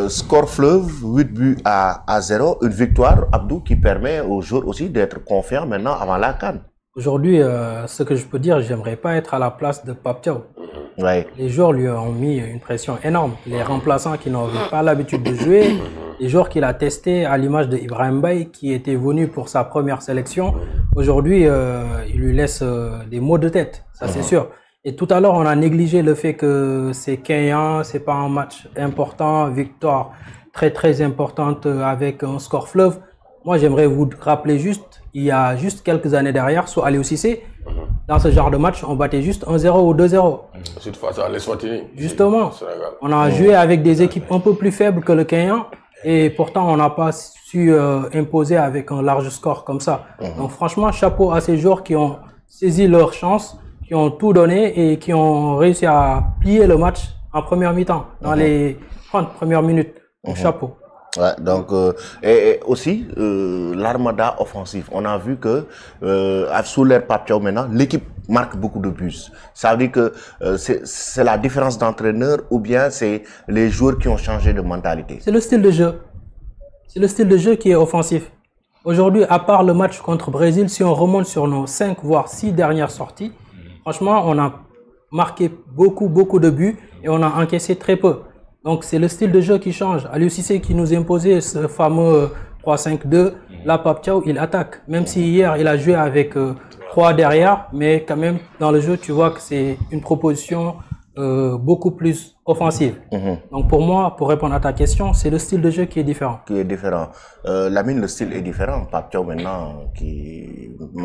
Score fleuve, 8 buts à 0. Une victoire, Abdou, qui permet aux joueurs aussi d'être confiants maintenant avant la CAN. Aujourd'hui, ce que je peux dire, j'aimerais pas être à la place de Pape Thiaw. Ouais. Les joueurs lui ont mis une pression énorme. Les remplaçants qui n'avaient pas l'habitude de jouer, les joueurs qu'il a testés à l'image de Ibrahim Baye qui était venu pour sa première sélection. Aujourd'hui, il lui laisse des maux de tête, ça c'est sûr. Et tout à l'heure, on a négligé le fait que c'est Kenya, c'est pas un match important, victoire très très importante avec un score fleuve. Moi, j'aimerais vous rappeler juste, il y a juste quelques années derrière, sous Aliou Cissé, dans ce genre de match, on battait juste 1-0 ou 2-0. Cette fois, à l'Eswatini. Justement, on a joué avec des équipes un peu plus faibles que le Kenya et pourtant on n'a pas su imposer avec un large score comme ça. Donc franchement, chapeau à ces joueurs qui ont saisi leur chance, qui ont tout donné et qui ont réussi à plier le match en première mi-temps, dans les 30 premières minutes. Donc chapeau. Ouais, donc et aussi l'armada offensive. On a vu que sous l'ère Pape Thiaw maintenant, l'équipe marque beaucoup de buts. Ça veut dire que c'est la différence d'entraîneur ou bien c'est les joueurs qui ont changé de mentalité. C'est le style de jeu. C'est le style de jeu qui est offensif. Aujourd'hui, à part le match contre Brésil, si on remonte sur nos 5 voire 6 dernières sorties, franchement, on a marqué beaucoup de buts et on a encaissé très peu. Donc c'est le style de jeu qui change. Aliou Cissé qui nous imposait ce fameux 3-5-2. Là, Pape Thiaw, il attaque. Même si hier, il a joué avec 3 derrière, mais quand même, dans le jeu, tu vois que c'est une proposition beaucoup plus offensive. Donc pour moi, pour répondre à ta question, c'est le style de jeu qui est différent. Lamine, le style est différent. Pape Thiaw maintenant,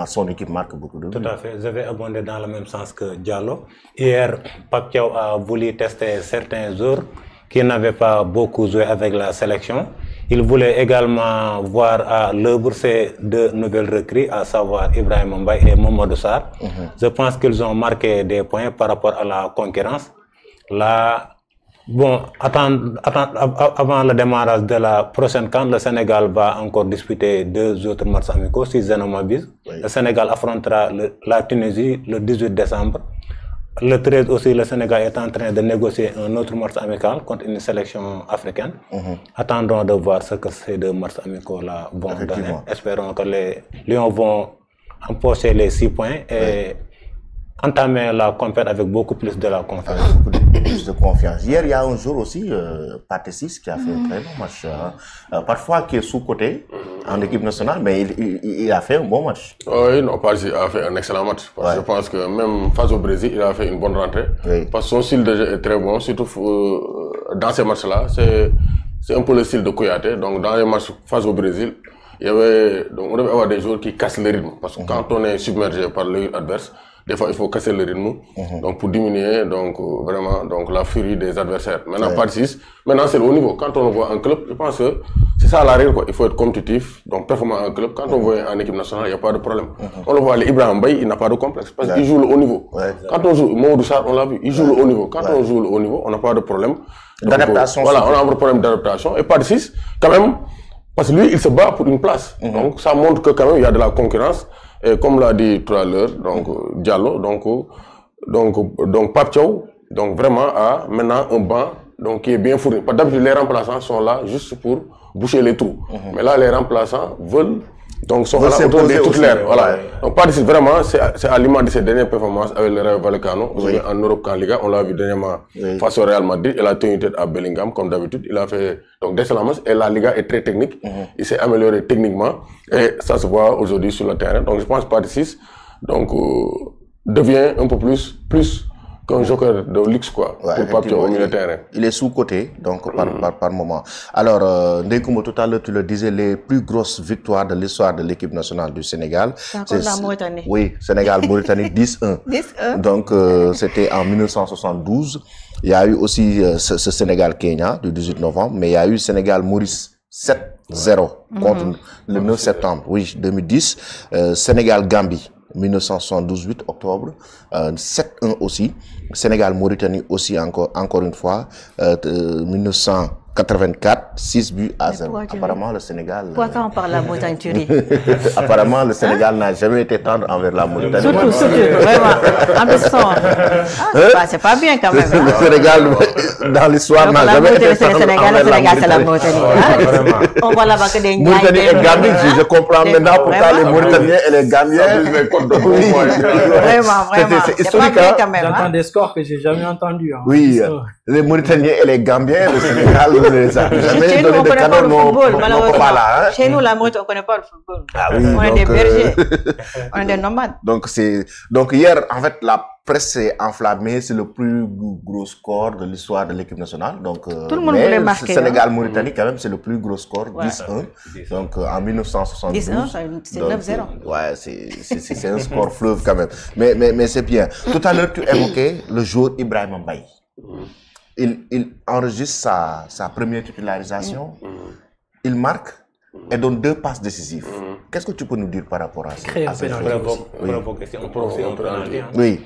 son équipe marque beaucoup de buts. Tout à fait. Je vais abonder dans le même sens que Diallo. Hier, Pape Thiaw a voulu tester certains joueurs qui n'avaient pas beaucoup joué avec la sélection. Il voulait également voir à l'œuvre ces 2 nouvelles recrues, à savoir Ibrahim Mbaye et Mamadou Sarr. Je pense qu'ils ont marqué des points par rapport à la concurrence. Là, bon, avant le démarrage de la prochaine CAN, le Sénégal va encore disputer 2 autres matchs amicaux, si je ne m'abuse. Le Sénégal affrontera la Tunisie le 18 décembre. Le 13 aussi, le Sénégal est en train de négocier un autre match amical contre une sélection africaine. Attendons de voir ce que ces 2 matchs amicaux-là vont donner. Espérons que les Lions vont empocher les 6 points et entamer la compétition avec beaucoup plus de la confiance. Plus de confiance. Hier, il y a un jour aussi, Pathé6 qui a fait un très bon match. Parfois qui est sous-côté en équipe nationale, mais il a fait un bon match. Oui, non, Pathé a fait un excellent match. Parce que je pense que même face au Brésil, il a fait une bonne rentrée. Parce que son style de jeu est très bon, surtout dans ces matchs-là. C'est un peu le style de Kouyaté. Donc dans les matchs face au Brésil, on devait avoir des joueurs qui cassent le rythme. Parce que quand on est submergé par le adverse, des fois, il faut casser le rythme, donc pour diminuer vraiment la furie des adversaires. Maintenant, Pathé6, maintenant c'est le haut niveau. Quand on le voit en club, je pense que c'est ça la règle, quoi. Il faut être compétitif, donc performant en club. Quand on voit en équipe nationale, il n'y a pas de problème. On le voit, Ibrahim Baye, il n'a pas de complexe parce qu'il joue le haut niveau. Quand on joue, Mamadou Sarr, on l'a vu, il joue le haut niveau. Quand on joue le haut niveau, on n'a pas de problème d'adaptation. Voilà, on a un problème d'adaptation. Et Pathé6, quand même, parce que lui, il se bat pour une place. Donc ça montre que quand même, il y a de la concurrence. Et comme l'a dit tout à l'heure, Diallo, donc Pape Thiaw, donc vraiment a maintenant un banc qui est bien fourni. D'habitude, les remplaçants sont là juste pour boucher les trous. Mais là, les remplaçants veulent sont à la hauteur de toute l'air. Voilà. Donc Pathé6, vraiment, c'est à l'image de ses dernières performances avec le Rayo Vallecano. En Europe, en Liga, on l'a vu dernièrement face au Real Madrid. Il a tenu tête à Bellingham, comme d'habitude. Il a fait d'excellents matchs. Et la Liga est très technique. Il s'est amélioré techniquement. Et ça se voit aujourd'hui sur le terrain. Donc je pense que Pathé6 devient un peu plus qu'un joker de luxe, quoi, pour Pape Thiaw au milieu de terrain. Il est sous-côté, par moment. Alors, Ndékoumbo, tout à l'heure, tu le disais, les plus grosses victoires de l'histoire de l'équipe nationale du Sénégal. C'est la Mauritanie. Oui, Sénégal-Mauritanie 10-1. 10-1. Donc, c'était en 1972. Il y a eu aussi ce Sénégal-Kenya du 18 novembre, mais il y a eu Sénégal-Maurice 7-0 contre le 9 septembre, 2010. Sénégal-Gambie. 1972, 8 octobre, 7-1 aussi. Sénégal-Mauritanie aussi encore une fois, 84, 6 buts à 0. Apparemment, le Sénégal... Pourquoi quand on parle de la Mauritanie, tu ris? Apparemment, le Sénégal n'a jamais été tendre envers la Mauritanie. Surtout, vraiment. En plus, c'est pas bien quand même. Le Sénégal, dans l'histoire, n'a jamais été tendre envers la Mauritanie. Le Sénégal, c'est la Mauritanie. On voit là-bas que des Mauritanie et Gambie, je comprends maintenant pourquoi les Mauritaniens et les Gambiens... Vraiment. C'est historique, hein? J'entends des scores que j'ai jamais entendus. Oui, les Mauritaniens et les Gambiens, le Sénégal, les a jamais donné de cadeau non pas. Chez nous, la Mauritanie, on ne connaît pas le football. Ah oui, on est des bergers, on est des nomades. Donc hier, en fait, la presse s'est enflammée, c'est le plus gros score de l'histoire de l'équipe nationale. Donc, tout le monde voulait marquer. Sénégal-Mauritanie, quand même, c'est le plus gros score, 10-1. Donc, en 1972. 10-1, c'est 9-0. Ouais, c'est un score fleuve quand même. Mais c'est bien. Tout à l'heure, tu évoquais le joueur Ibrahima Mbaye. Il enregistre sa première titularisation. Il marque et donne 2 passes décisives. Qu'est-ce que tu peux nous dire par rapport à ça? Oui.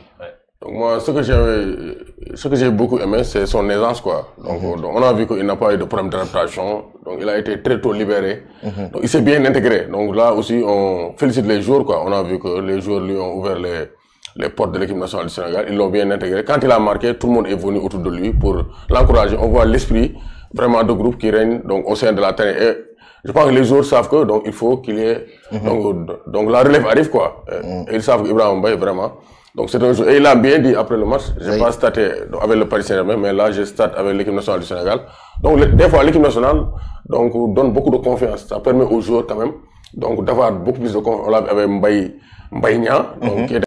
Donc moi, ce que j'ai beaucoup aimé, c'est son aisance, quoi. Donc, on a vu qu'il n'a pas eu de problème d'adaptation. Donc, il a été très tôt libéré. Donc, il s'est bien intégré. Donc, là aussi, on félicite les joueurs, quoi. On a vu que les joueurs lui ont ouvert les portes de l'équipe nationale du Sénégal. Ils l'ont bien intégré. Quand il a marqué, tout le monde est venu autour de lui pour l'encourager. On voit l'esprit vraiment de groupe qui règne donc au sein de la terre. Et je pense que les joueurs savent que donc il faut qu'il y ait donc la relève arrive, quoi. Et ils savent qu'Ibrahima Mbaye vraiment. Donc c'est un joueur. Et il a bien dit après le match, j'ai pas staté avec le Paris Saint-Germain, mais là je state avec l'équipe nationale du Sénégal. Donc des fois l'équipe nationale donc donne beaucoup de confiance. Ça permet aux joueurs quand même donc d'avoir beaucoup plus de confiance. On l'a avec Mbaye Niang, donc qui est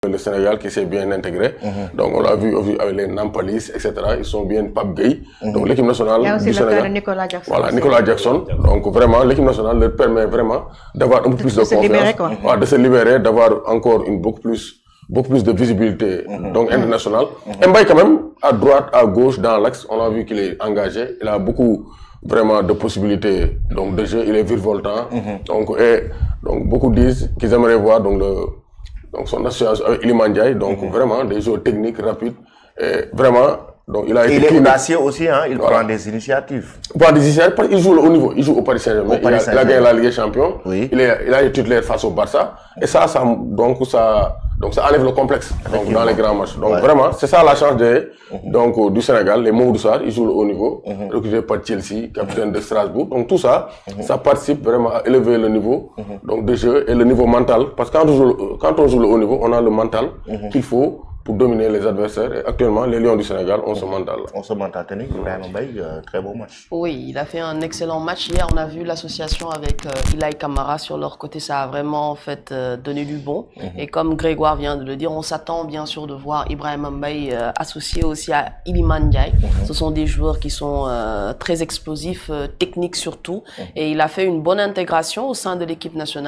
le Sénégal qui s'est bien intégré. Donc on l'a vu avec les Nampalis, etc. Ils sont bien Pape Gueye. Donc l'équipe nationale du Sénégal. Nicolas Jackson. Voilà, Nicolas Jackson. Donc vraiment, l'équipe nationale leur permet vraiment d'avoir un peu plus de confiance. De se libérer, d'avoir encore beaucoup plus de visibilité donc internationale. Mbaye quand même, à droite, à gauche, dans l'axe, on a vu qu'il est engagé. Il a beaucoup vraiment de possibilités donc de jeu. Il est virevoltant. Donc beaucoup disent qu'ils aimeraient voir donc son association avec Iliman Ndiaye, donc vraiment des joueurs techniques, rapides, et vraiment, donc il a été... Il est audacieux aussi, hein, il prend des initiatives. Il prend des initiatives, parce qu'il joue au haut niveau, il joue au Paris Saint-Germain, il a gagné la Ligue des Champions, il a été titulaire face au Barça, et ça enlève le complexe donc, dans les grands matchs. Donc vraiment, c'est ça la chance du Sénégal, les Mamadou Sarr, ils jouent au haut niveau, recruté par Chelsea, capitaine de Strasbourg. Donc tout ça, ça participe vraiment à élever le niveau donc, de jeu et le niveau mental. Parce que quand on joue le haut niveau, on a le mental qu'il faut pour dominer les adversaires. Et actuellement, les Lions du Sénégal ont ce mental. On se mental technique, Ibrahima Mbaye, très beau match. Oui, il a fait un excellent match. Hier, on a vu l'association avec Ilaï Kamara sur leur côté. Ça a vraiment en fait donné du bon. Et comme Grégoire vient de le dire, on s'attend bien sûr de voir Ibrahima Mbaye associé aussi à Iliman Ndiaye. Ce sont des joueurs qui sont très explosifs, techniques surtout. Et il a fait une bonne intégration au sein de l'équipe nationale.